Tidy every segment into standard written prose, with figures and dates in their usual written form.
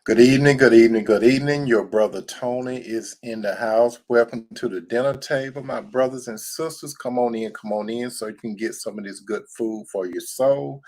Good evening, good evening, good evening. Your brother Tony is in the house. Welcome to the dinner table. My brothers and sisters, come on in so you can get some of this good food for your soul.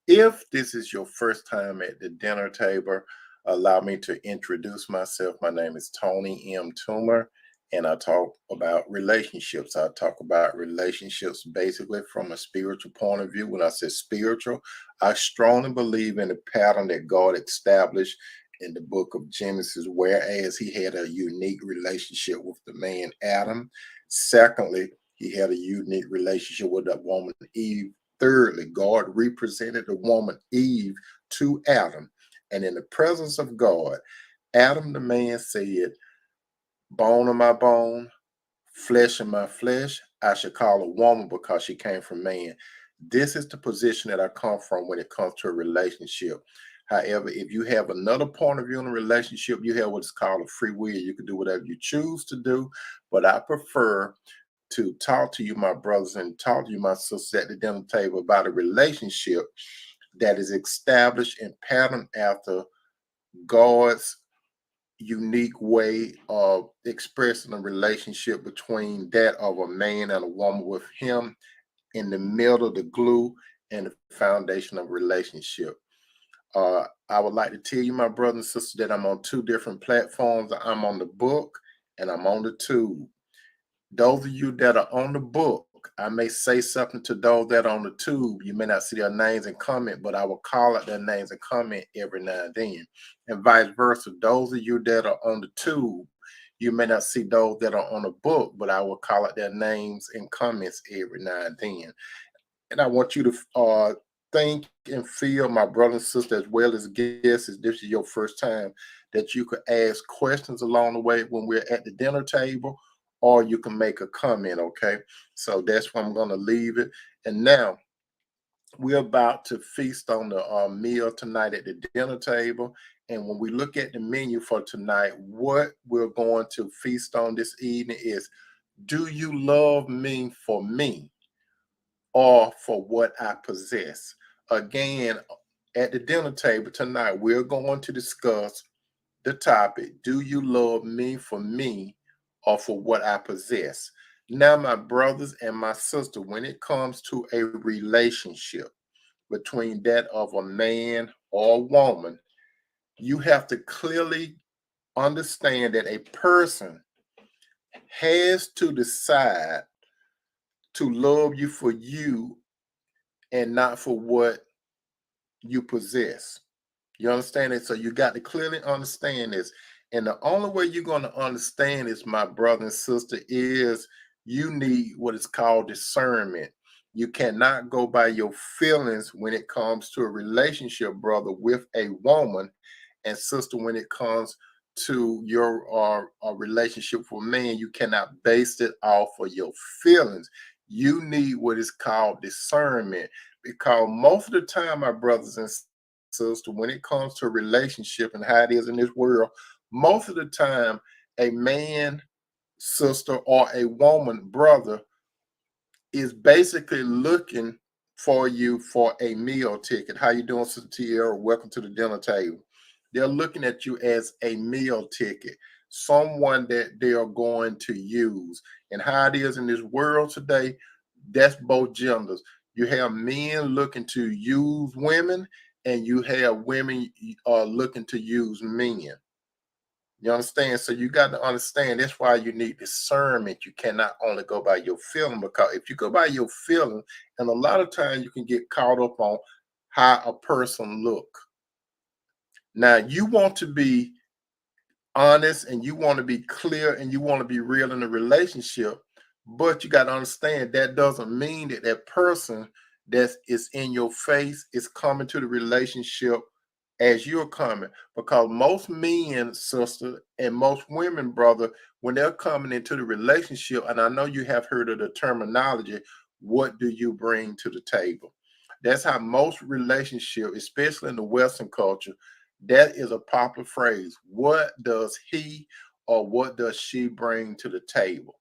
If this is your first time at the dinner table, allow me to introduce myself. My name is Tony M. Toomer, and I talk about relationships. I talk about relationships basically from a spiritual point of view. When I say spiritual, I strongly believe in the pattern that God established in the book of Genesis, whereas he had a unique relationship with the man Adam. Secondly, he had a unique relationship with the woman Eve. Thirdly, God represented the woman Eve to Adam. And in the presence of God, Adam the man said, bone of my bone, flesh of my flesh, I should call a woman because she came from man. This is the position that I come from when it comes to a relationship. However, if you have another point of view in a relationship, you have what's called a free will. You can do whatever you choose to do, but I prefer to talk to you, my brothers, and talk to you, my sisters, at the dinner table about a relationship that is established and patterned after God's unique way of expressing a relationship between that of a man and a woman, with him in the middle, the glue and the foundation of relationship. I would like to tell you, my brothers and sisters, that I'm on two different platforms. I'm on the book and I'm on the tube. Those of you that are on the book, I may say something to those that are on the tube. You may not see their names and comment, but I will call out their names and comment every now and then. And vice versa. Those of you that are on the tube, you may not see those that are on the book, but I will call out their names and comments every now and then. And I want you to think and feel, my brother and sister, as well as guests, if this is your first time, that you could ask questions along the way when we're at the dinner table, or you can make a comment, okay? So that's where I'm going to leave it. And now we're about to feast on the meal tonight at the dinner table. And when we look at the menu for tonight, what we're going to feast on this evening is, do you love me for me, or for what I possess? Again, at the dinner table tonight, we're going to discuss the topic, do you love me for me, or for what I possess? Now, my brothers and my sister, when it comes to a relationship between that of a man or a woman, you have to clearly understand that a person has to decide to love you for you and not for what you possess. You understand it? So you got to clearly understand this. And the only way you're going to understand this, my brother and sister, is you need what is called discernment. You cannot go by your feelings when it comes to a relationship, brother, with a woman, and sister, when it comes to your relationship with a man. You cannot base it off of your feelings. You need what is called discernment, because most of the time, my brothers and sister, when it comes to a relationship and how it is in this world, most of the time, a man, sister, or a woman, brother, is basically looking for you for a meal ticket. How you doing, Sister Tierra? Welcome to the dinner table. They're looking at you as a meal ticket, someone that they are going to use. And how it is in this world today, that's both genders. You have men looking to use women, and you have women looking to use men. You understand? So you got to understand, that's why you need discernment. You cannot only go by your feeling, because if you go by your feeling, and a lot of times you can get caught up on how a person look. Now you want to be honest, and you want to be clear, and you want to be real in a relationship, but you got to understand that doesn't mean that that person that is in your face is coming to the relationship as you're coming. Because most men, sister, and most women, brother, when they're coming into the relationship, and I know you have heard of the terminology, what do you bring to the table? That's how most relationship, especially in the Western culture, that is a popular phrase. What does he or what does she bring to the table?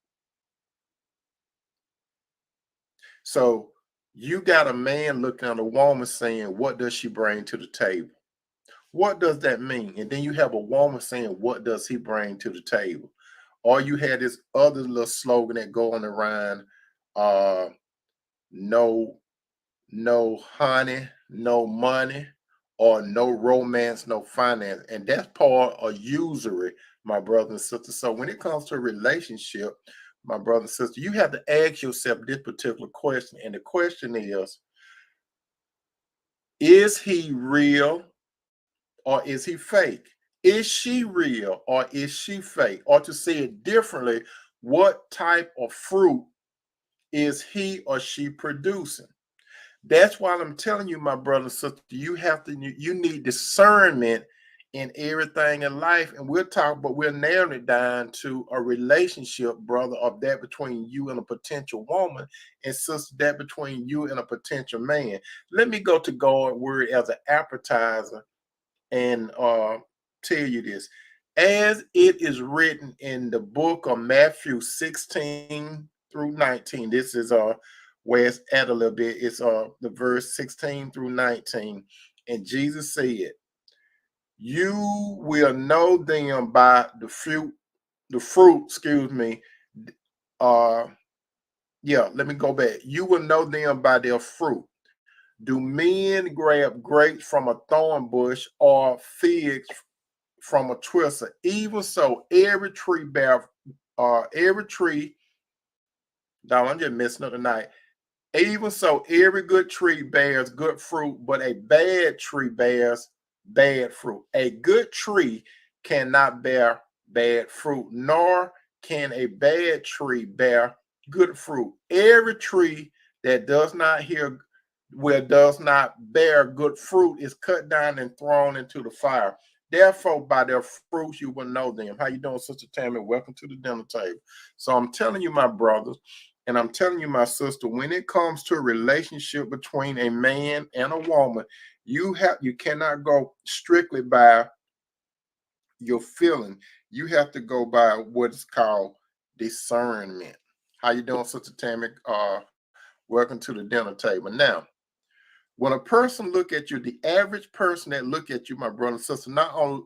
So you got a man looking at a woman saying, what does she bring to the table? What does that mean? And then you have a woman saying, what does he bring to the table? Or you had this other little slogan that go on around, uh, no, no honey, no money, or no romance, no finance. And that's part of usury, my brother and sister. So when it comes to a relationship, my brother and sister, you have to ask yourself this particular question. And the question is he real or is he fake? Is she real or is she fake? Or to say it differently, what type of fruit is he or she producing? That's why I'm telling you, my brother and sister, you need discernment in everything in life. And we're narrowing it down to a relationship, brother, of that between you and a potential woman, and sister, that between you and a potential man. Let me go to God's word as an appetizer and tell you this. As it is written in the book of Matthew 16 through 19, this is where it's at a little bit. It's the verse 16 through 19. And Jesus said, you will know them by excuse me. Uh yeah, let me go back. You will know them by their fruit. Do men grab grapes from a thorn bush or figs from a twister? Even so, every tree, dog, I'm just messing up tonight. Even so, every good tree bears good fruit, but a bad tree bears bad fruit. A good tree cannot bear bad fruit, nor can a bad tree bear good fruit. Every tree that does not bear good fruit is cut down and thrown into the fire. Therefore, by their fruits you will know them. How you doing, Sister Tammy? Welcome to the dinner table. So I'm telling you, my brothers, and I'm telling you, my sister, when it comes to a relationship between a man and a woman, you cannot go strictly by your feeling. You have to go by what is called discernment. How you doing, Sister Tammy? Welcome to the dinner table. Now, when a person look at you, the average person that look at you, my brother and sister, not only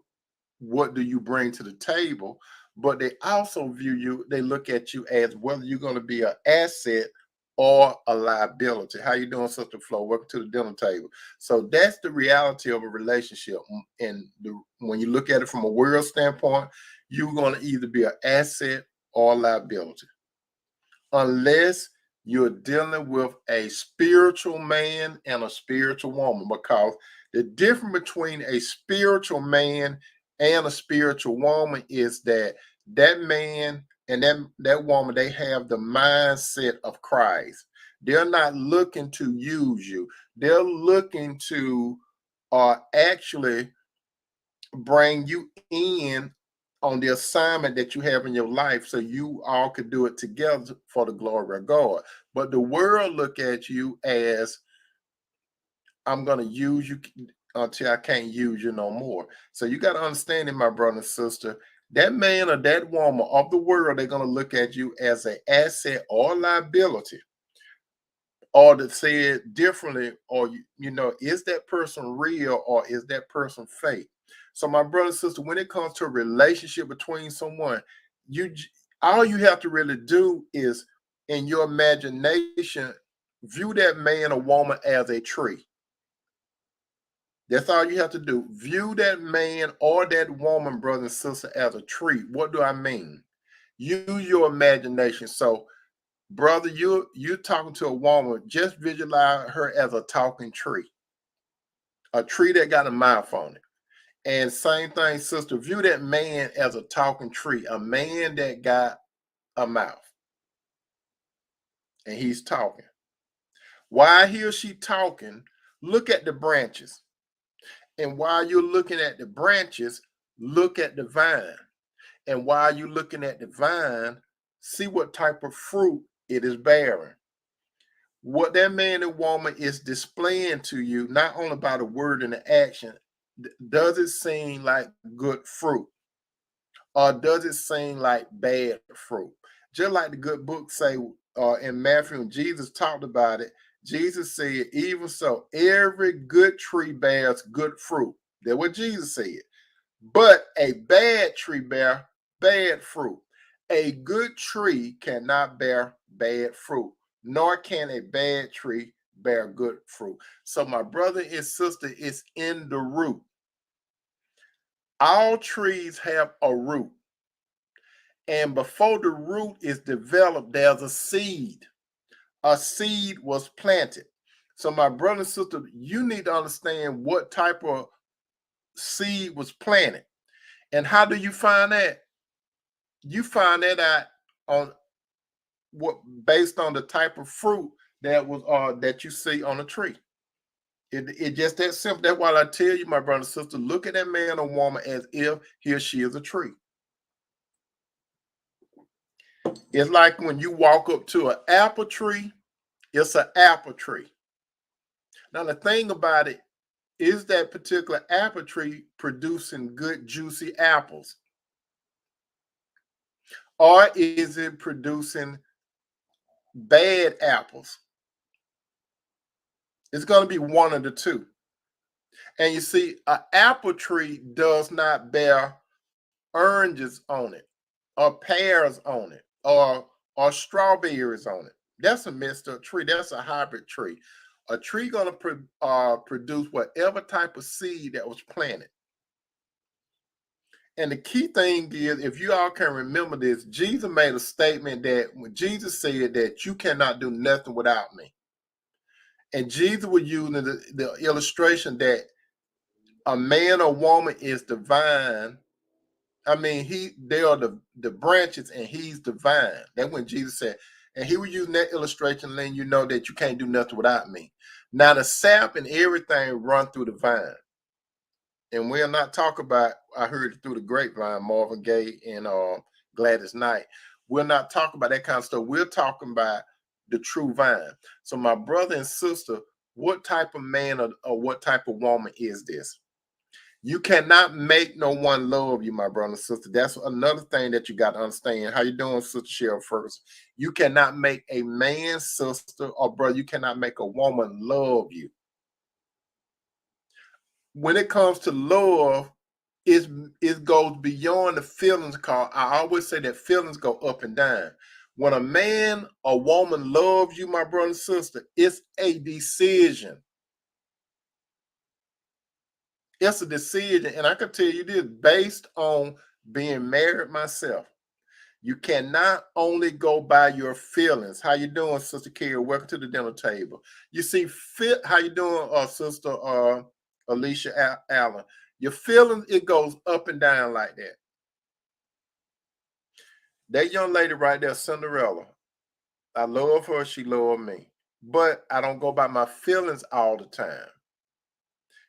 what do you bring to the table, but they also they look at you as whether you're going to be an asset or a liability. How you doing, Sister Flo? Welcome to the dinner table. So that's the reality of a relationship. And when you look at it from a world standpoint, you're going to either be an asset or a liability. Unless you're dealing with a spiritual man and a spiritual woman, because the difference between a spiritual man and a spiritual woman is that man and that woman, they have the mindset of Christ. They're not looking to use you. They're looking to actually bring you in on the assignment that you have in your life so you all could do it together for the glory of God. But the world look at you as, I'm going to use you until I can't use you no more. So you got to understand it, my brother and sister, that man or that woman of the world, they're going to look at you as an asset or liability. Or to say it differently, or is that person real or is that person fake? So, my brother and sister, when it comes to a relationship between someone, all you have to really do is, in your imagination, view that man or woman as a tree. That's all you have to do. View that man or that woman, brother and sister, as a tree. What do I mean? Use your imagination. So, brother, you're talking to a woman, just visualize her as a talking tree, a tree that got a mouth on it. And same thing, sister, view that man as a talking tree, a man that got a mouth and he's talking. While he or she talking, look at the branches. And while you're looking at the branches, look at the vine. And while you're looking at the vine, see what type of fruit it is bearing. What that man and woman is displaying to you, not only by the word and the action, does it seem like good fruit or does it seem like bad fruit? Just like the good book say in Matthew, and Jesus talked about it, Jesus said, even so, every good tree bears good fruit. That's what Jesus said. But a bad tree bear bad fruit. A good tree cannot bear bad fruit, nor can a bad tree bear good fruit. So my brother and sister, is in the root. All trees have a root. And before the root is developed, there's a seed. A seed was planted. So my brother and sister, you need to understand what type of seed was planted. And how do you find that? You find that out on what, based on the type of fruit that was that you see on a tree. It just that simple. That's why I tell you, my brother and sister, look at that man or woman as if he or she is a tree. It's like when you walk up to an apple tree, it's an apple tree. Now the thing about it is that particular apple tree producing good juicy apples, or is it producing bad apples? It's going to be one of the two. And you see, an apple tree does not bear oranges on it, or pears on it, or strawberries on it. That's a mixed up tree. That's a hybrid tree. A tree gonna produce whatever type of seed that was planted. And the key thing is, if you all can remember this, Jesus made a statement that when Jesus said that you cannot do nothing without me. And Jesus was using the illustration that a man or woman is divine. I mean, they are the branches and he's the vine. That's when Jesus said, and he was using that illustration, letting you know that you can't do nothing without me. Now the sap and everything run through the vine. And we'll not talk about, I heard it through the grapevine, Marvin Gaye and Gladys Knight. We'll not talk about that kind of stuff. We're talking about the true vine. So my brother and sister, what type of man or what type of woman is this? You cannot make no one love you, my brother and sister. That's another thing that you got to understand. How you doing, Sister Cheryl first? You cannot make a man, sister, or brother, you cannot make a woman love you. When it comes to love, it goes beyond the feelings call. I always say that feelings go up and down. When a man or woman loves you, my brother and sister, it's a decision. It's a decision. And I can tell you this based on being married myself. You cannot only go by your feelings. How you doing, Sister Carrie? Welcome to the dinner table. You see, how you doing, Sister Alicia Allen? Your feelings, it goes up and down like that. That young lady right there, Cinderella, I love her, she loves me. But I don't go by my feelings all the time.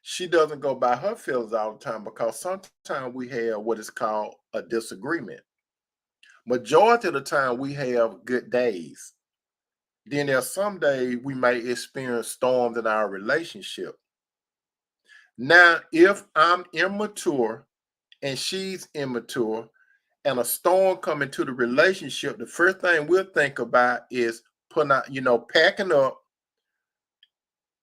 She doesn't go by her feelings all the time because sometimes we have what is called a disagreement. Majority of the time we have good days. Then there's some days we may experience storms in our relationship. Now, if I'm immature and she's immature and a storm come into the relationship, the first thing we'll think about is putting out, packing up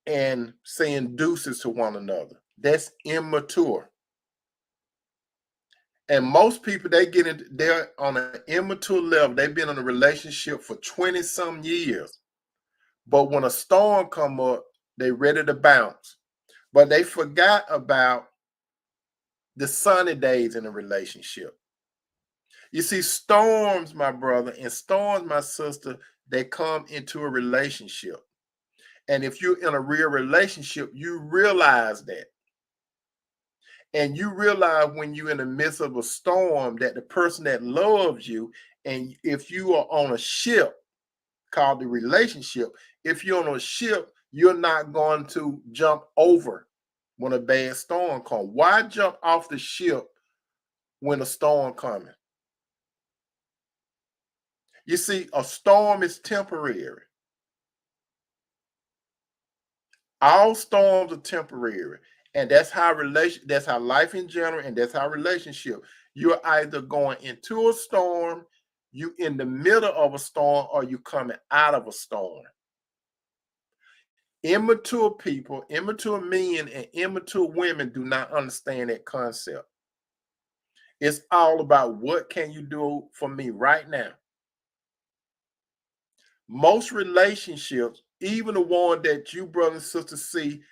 and saying deuces to one another. That's immature. And most people, they're on an immature level. They've been in a relationship for 20 some years. But when a storm come up, they ready to bounce. But they forgot about the sunny days in a relationship. You see, storms, my brother, and storms, my sister, they come into a relationship. And if you're in a real relationship, you realize that. And you realize when you're in the midst of a storm that the person that loves you, and if you are on a ship called the relationship, if you're on a ship, you're not going to jump over when a bad storm comes. Why jump off the ship when a storm coming? You see, a storm is temporary. All storms are temporary. And that's how life in general, and that's how relationship. You're either going into a storm, you in the middle of a storm, or you coming out of a storm. Immature people, immature men, and immature women do not understand that concept. It's all about what can you do for me right now. Most relationships, even the one that you brothers and sisters see,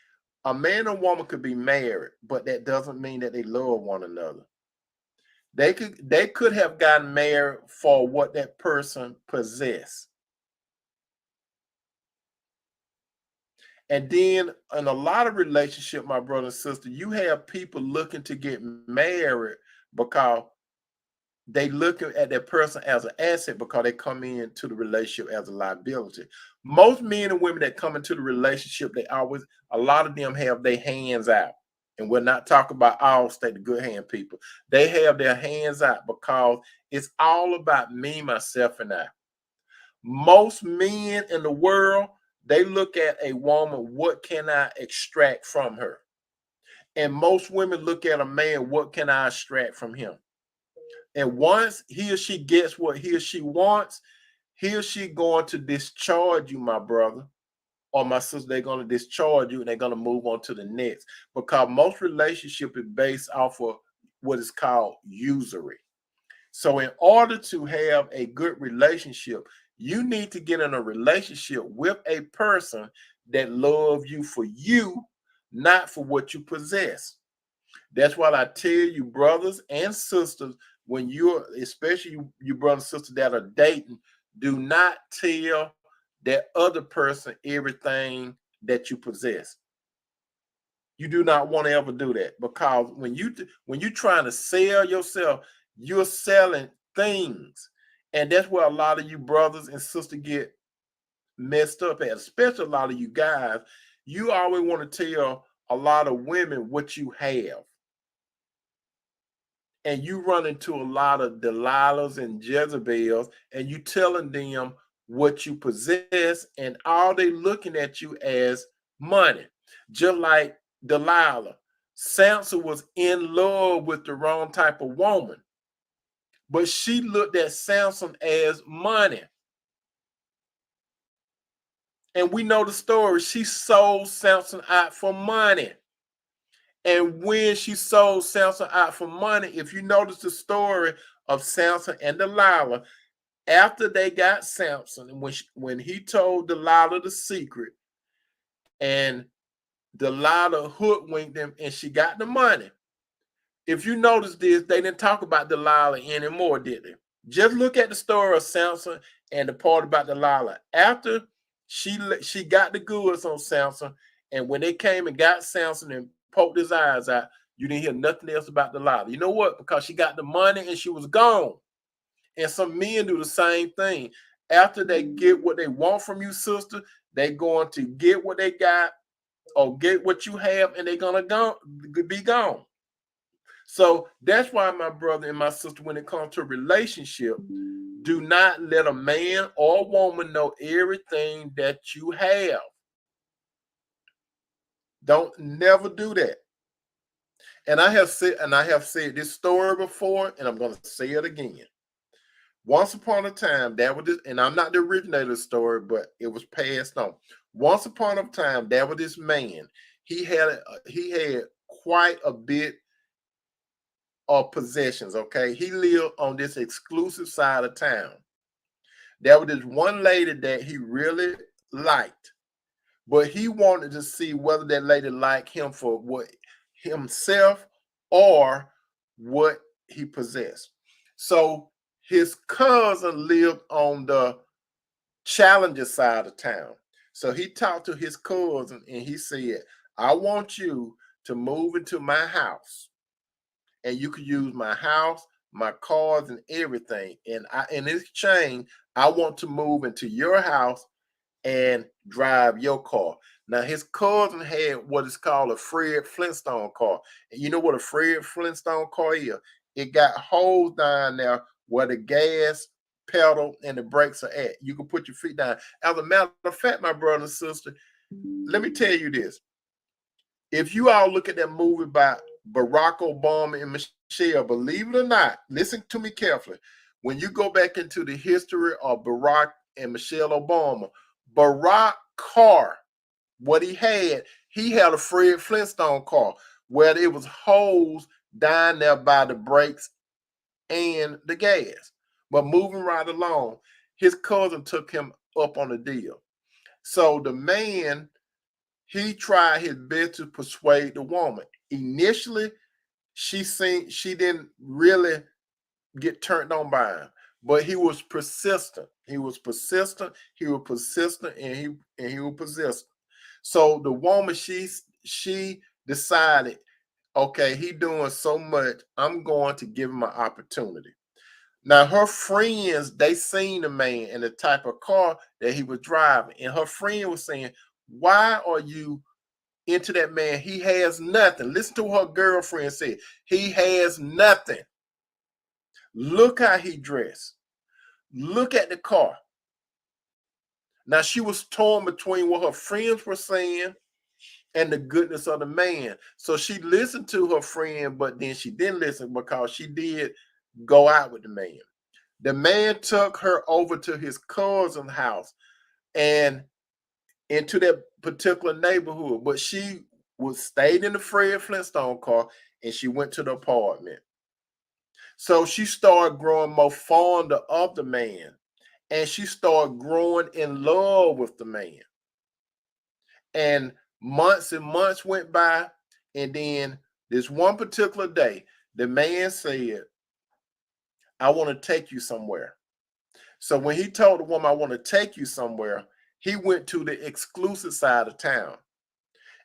a man and woman could be married, but that doesn't mean that they love one another. They could have gotten married for what that person possessed. And then in a lot of relationship, my brother and sister, you have people looking to get married because they looking at that person as an asset because they come into the relationship as a liability. Most men and women that come into the relationship, a lot of them have their hands out. And we're not talking about all state the good hand people. They have their hands out because it's all about me, myself, and I. Most men in the world, they look at a woman, what can I extract from her? And most women look at a man, what can I extract from him? And once he or she gets what he or she wants, he or she going to discharge you, my brother or my sister. They're going to discharge you and they're going to move on to the next. Because most relationship is based off of what is called usury. So in order to have a good relationship, you need to get in a relationship with a person that loves you for you, not for what you possess. That's why I tell you, brothers and sisters, when you're, especially you brothers and sisters that are dating, do not tell that other person everything that you possess. You do not want to ever do that, because when you're trying to sell yourself, you're selling things, and that's where a lot of you brothers and sisters get messed up at. Especially a lot of you guys, you always want to tell a lot of women what you have, and you run into a lot of Delilahs and Jezebels, and you telling them what you possess, and all they looking at you as money. Just like Delilah, Samson was in love with the wrong type of woman, but she looked at Samson as money. And we know the story. She sold Samson out for money. And when she sold Samson out for money, if you notice the story of Samson and Delilah, after they got Samson, and when he told Delilah the secret, and Delilah hoodwinked him, and she got the money. If you notice this, they didn't talk about Delilah anymore, did they? Just look at the story of Samson and the part about Delilah. After she got the goods on Samson, and when they came and got Samson and poked his eyes out, you didn't hear nothing else about Delilah. You know what? Because she got the money and she was gone. And some men do the same thing. After they get what they want from you, sister, they're going to get what they got or get what you have, and they're gonna be gone. So that's why, my brother and my sister, when it comes to a relationship, do not let a man or a woman know everything that you have. Don't never do that. And I have said this story before, and I'm going to say it again. Once upon a time, that was this, and I'm not the originator of the story, but it was passed on. Once upon a time, there was this man. He had quite a bit of possessions. Okay, he lived on this exclusive side of town. There was this one lady that he really liked, but he wanted to see whether that lady liked him for what himself or what he possessed. So his cousin lived on the challenger side of town. So he talked to his cousin and he said, I want you to move into my house, and you could use my house, my cars, and everything. And in exchange, I want to move into your house and drive your car. Now, his cousin had what is called a Fred Flintstone car. And you know what a Fred Flintstone car is? It got holes down there where the gas pedal and the brakes are at. You can put your feet down. As a matter of fact, my brother and sister, let me tell you this. If you all look at that movie by Barack Obama and Michelle, believe it or not, listen to me carefully. When you go back into the history of Barack and Michelle Obama, Barack car what he had a Fred Flintstone car where it was holes down there by the brakes and the gas. But moving right along, his cousin took him up on the deal. So the man, he tried his best to persuade the woman. Initially, she didn't really get turned on by him, but he was persistent. He was persistent. He was persistent, and he was persistent. So the woman, she decided, okay, he doing so much, I'm going to give him an opportunity. Now her friends, they seen the man and the type of car that he was driving, and her friend was saying, "Why are you into that man? He has nothing." Listen to what her girlfriend said. He has nothing. Look how he dressed. Look at the car. Now she was torn between what her friends were saying and the goodness of the man. So she listened to her friend, but then she didn't listen because she did go out with the man. The man took her over to his cousin's house and into that particular neighborhood, but she stayed in the Fred Flintstone car and she went to the apartment. So she started growing more fonder of the man, and she started growing in love with the man. And months went by, and then this one particular day, the man said, "I want to take you somewhere." So when he told the woman, "I want to take you somewhere," he went to the exclusive side of town.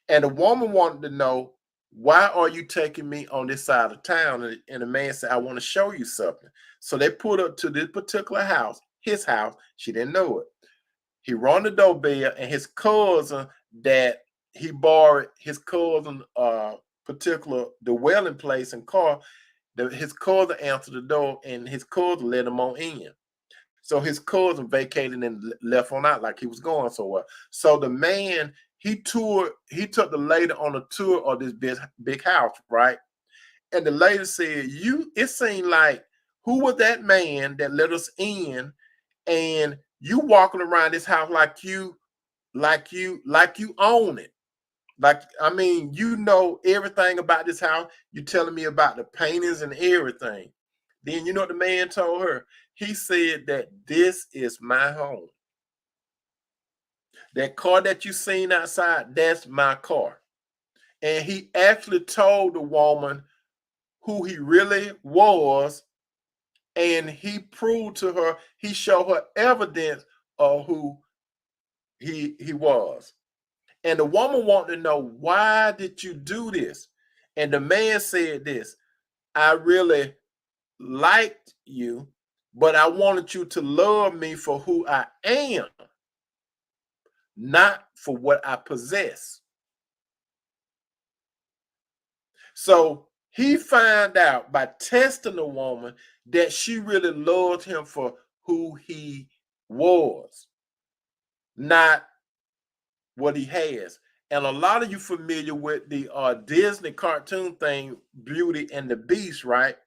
And the woman wanted to know, "Why are you taking me on this side of town?" And the man said, "I want to show you something." So they put her to this particular house, his house. She didn't know it. He rang the doorbell, and his cousin that he borrowed his cousin particular dwelling place and car, his cousin answered the door, and his cousin let him on in. So his cousin vacated and left on out like he was going somewhere. So the man, he took the lady on a tour of this big house, right? And the lady said, it seemed like, who was that man that let us in? And you walking around this house like you own it. Like, I mean, you know everything about this house. You telling me about the paintings and everything. Then you know what the man told her? He said that this is my home. That car that you seen outside, that's my car. And he actually told the woman who he really was, and he proved to her, he showed her evidence of who he was. And the woman wanted to know, "Why did you do this?" And the man said this, "I really liked you, but I wanted you to love me for who I am, not for what I possess." So he found out by testing the woman that she really loved him for who he was, not what he has. And a lot of you familiar with the Disney cartoon thing, Beauty and the Beast, right?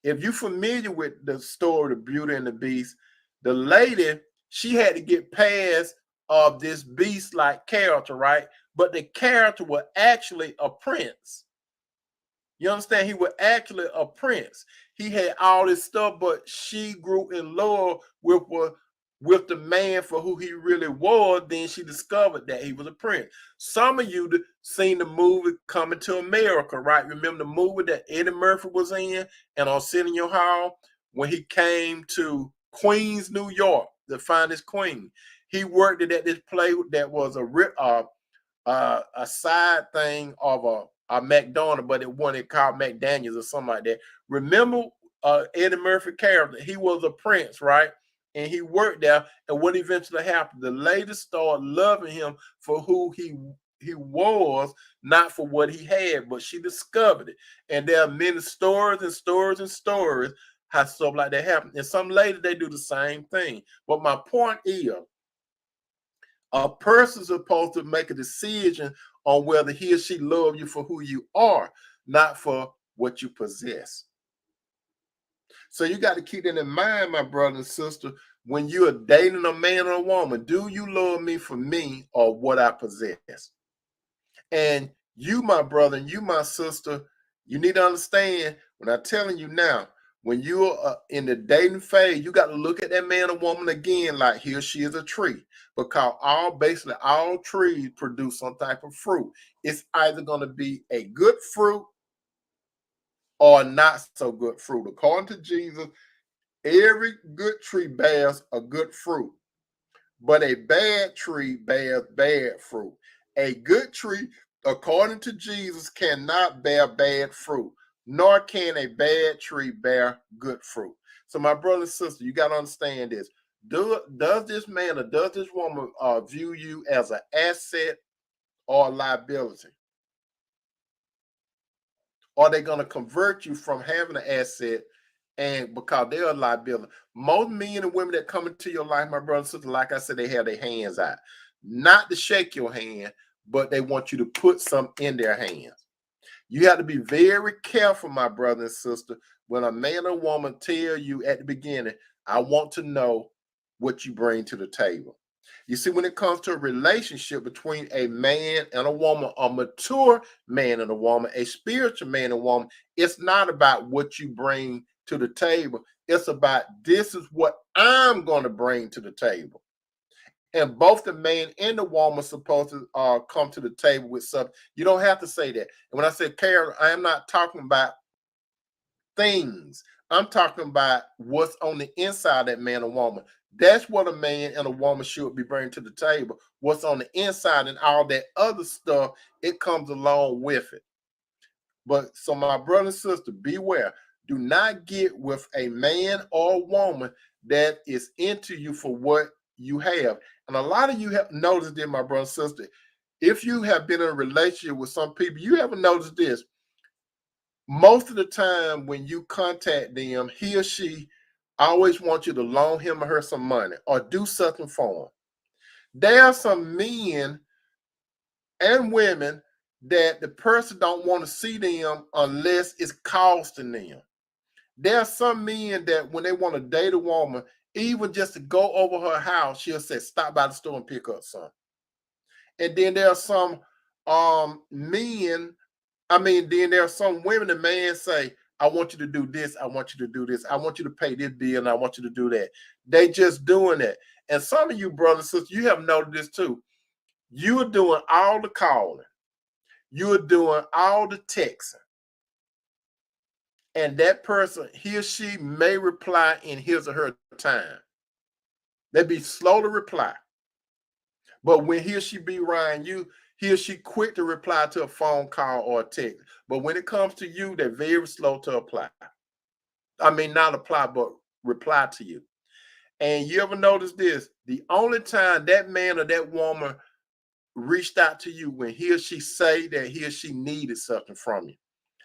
If you're familiar with the story of Beauty and the Beast, the lady, she had to get past of this beast-like character, right? But the character was actually a prince. You understand? He was actually a prince. He had all this stuff, but she grew in love with the man for who he really was. Then she discovered that he was a prince. Some of you seen the movie Coming to America, right? Remember the movie that Eddie Murphy was in and on Arsenio Hall when he came to Queens, New York to find his queen. He worked at this play that was a side thing of a McDonald's, but it wasn't called McDaniels or something like that. Remember Eddie Murphy character? He was a prince, right? And he worked there. And what eventually happened? The lady started loving him for who he was, not for what he had, but she discovered it. And there are many stories and stories and stories how stuff like that happens. And some ladies, they do the same thing. But my point is, a person's supposed to make a decision on whether he or she love you for who you are, not for what you possess. So you got to keep that in mind, my brother and sister. when you are dating a man or a woman, do you love me for me or what I possess? And you, my brother, and you, my sister, you need to understand when I'm telling you now, when you're in the dating phase, you got to look at that man or woman again like here she is a tree. Because basically all trees produce some type of fruit. It's either going to be a good fruit or not so good fruit. According to Jesus, every good tree bears a good fruit, but a bad tree bears bad fruit. A good tree, according to Jesus, cannot bear bad fruit, nor can a bad tree bear good fruit. So, my brother and sister, you got to understand this. Does this man or does this woman view you as an asset or a liability? Are they going to convert you from having an asset and because they're a liability? Most men and women that come into your life, my brother and sister, like I said, they have their hands out. Not to shake your hand, but they want you to put something in their hands. You have to be very careful, my brother and sister, when a man or woman tell you at the beginning, I want to know what you bring to the table. You see, when it comes to a relationship between a man and a woman, a mature man and a woman, a spiritual man and woman, it's not about what you bring to the table. It's about this is what I'm going to bring to the table. And both the man and the woman are supposed to come to the table with something. You don't have to say that. And when I say Carol, I am not talking about things. I'm talking about what's on the inside of that man or woman. That's what a man and a woman should be bringing to the table. What's on the inside and all that other stuff, it comes along with it. But so my brother and sister, beware. Do not get with a man or a woman that is into you for what you have. And a lot of you have noticed this, my brother and sister. If you have been in a relationship with some people, you haven't noticed this. Most of the time when you contact them, he or she always wants you to loan him or her some money or do something for them. There are some men and women that the person don't want to see them unless it's costing them. There are some men that when they want to date a woman, even just to go over her house, she'll say, stop by the store and pick up some. And then there are some men, then there are some women that man say, I want you to do this, I want you to do this, I want you to pay this bill, and I want you to do that. They just doing that. And some of you brothers and sisters, you have noticed this too. You're doing all the calling. You're doing all the texting. And that person, he or she may reply in his or her time. They be slow to reply. But when he or she be around you, he or she quick to reply to a phone call or a text. But when it comes to you, they're very slow to apply. Not apply, but reply to you. And you ever notice this? The only time that man or that woman reached out to you when he or she say that he or she needed something from you.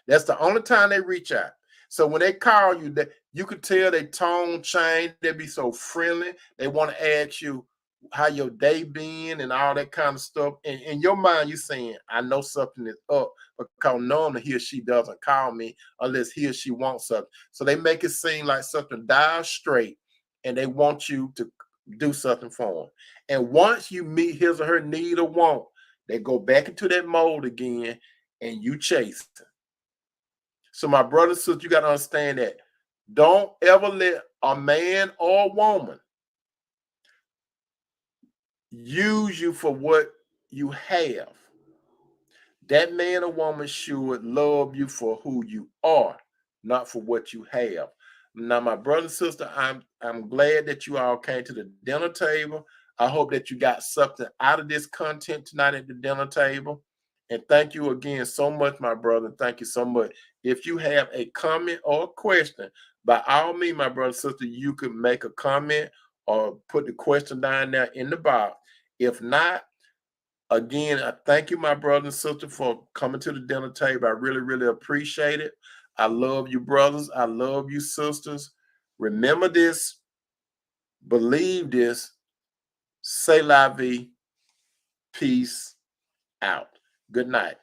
That's the only time they reach out. So when they call you, that you could tell their tone change. They be so friendly. They want to ask you how your day been and all that kind of stuff. And in your mind, you saying, I know something is up because normally he or she doesn't call me unless he or she wants something. So they make it seem like something dies straight and they want you to do something for them. And once you meet his or her need or want, they go back into that mold again and you chase them. So my brother and sister, you got to understand that. Don't ever let a man or a woman use you for what you have. That man or woman should love you for who you are, not for what you have. Now, my brother and sister, I'm glad that you all came to the dinner table. I hope that you got something out of this content tonight at the dinner table. And thank you again so much, my brother. Thank you so much. If you have a comment or a question, by all means, my brother and sister, you could make a comment or put the question down there in the box. If not, again, I thank you, my brother and sister, for coming to the dinner table. I really, really appreciate it. I love you, brothers. I love you, sisters. Remember this, believe this, say la vie, peace out. Good night.